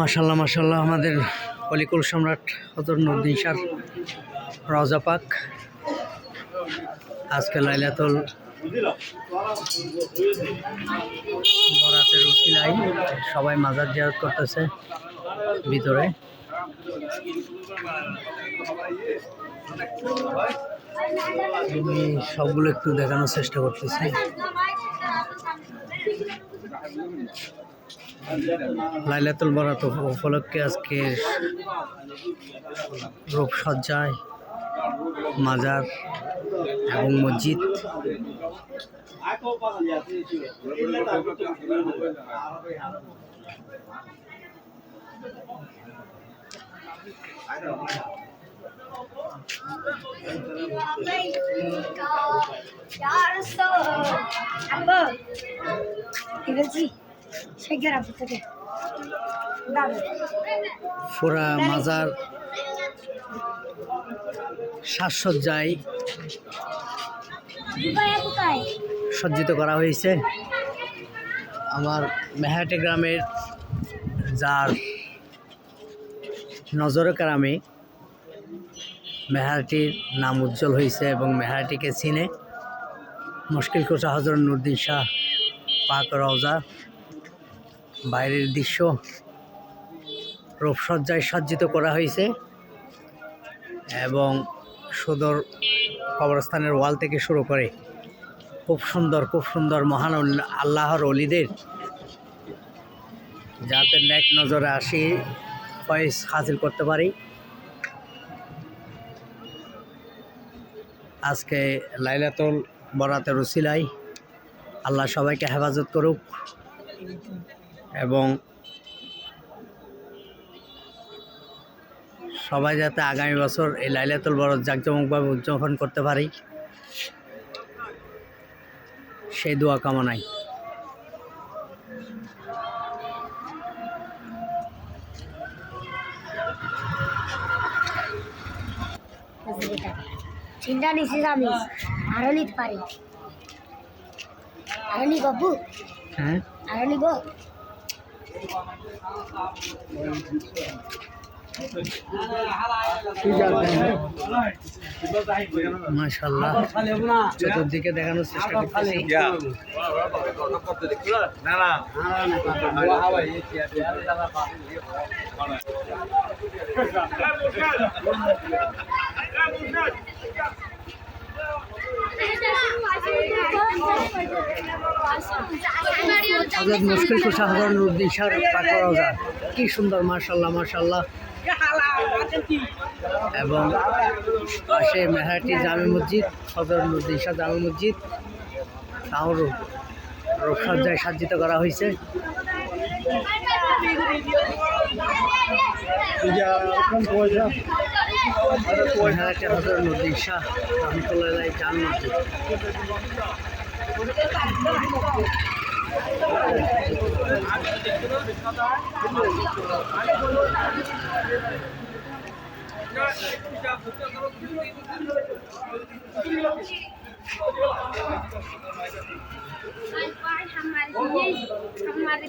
মাশাল্লাহ মাশাল্লাহ, আমাদের অলিকুল সম্রাট হযরত নূরউদ্দিন শাহ রওজা পাক আজকে লাইলাতুল বরাতের উসিলায় সবাই মাজার জিয়ারত করতেছে ভিতরে। আমি সবগুলো একটু দেখানোর চেষ্টা করতেছি। লাইলাতুল বরাত উপলক্ষে আজকে রূপসজ্জায় মাজার এবং মসজিদ পুরা মাজার সাজসজ্জায় সজ্জিত করা হয়েছে। আমার মেহাটি গ্রামের যার নজরে কারামে মেহাটির নাম উজ্জ্বল হয়েছে এবং মেহাটিকে চিনে মুশকিল কুশা হযরত নূরউদ্দিন শাহ পাক রওজা বাইরের দৃশ্য রূপসজ্জায় সজ্জিত করা হয়েছে এবং সদর কবরস্থানের ওয়াল থেকে শুরু করে খুব সুন্দর মহান আল্লাহর ওলিদের যাতে নেক নজরে আসি ফয়েজ হাসিল করতে পারি। আজকে লাইলাতুল বরাতের উসিলায় আল্লাহ সবাইকে হেফাজত করুক এবং সবাই যাতে আগামী বছর এই লাইলাতুল বরাত জাঁকজমকভাবে উদযাপন করতে পারি সেই দোয়া কামনাই। চিন্তা নিছিস আমি আরো নিতে পারি। আরো নিব বাবু, হ্যাঁ আরো নিব। মাশাআল্লাহ, চতুর্দিকে দেখানোর চেষ্টা করতেছি। হযরত মুশকিল কুশা হযরত নূরউদ্দিন শাহ পাক রওজা কি সুন্দর, মাশাআল্লাহ মাশাআল্লাহ। এবং পাশে মেহাটি জামে মসজিদ, হযরত নূরউদ্দিন শাহ জামে মসজিদ, তাও রূপসজ্জায় সজ্জিত করা হয়েছে। মেহাটি হযরত নূরউদ্দিন শাহ রহমাতুল্লাহ জামে মসজিদ। हमारे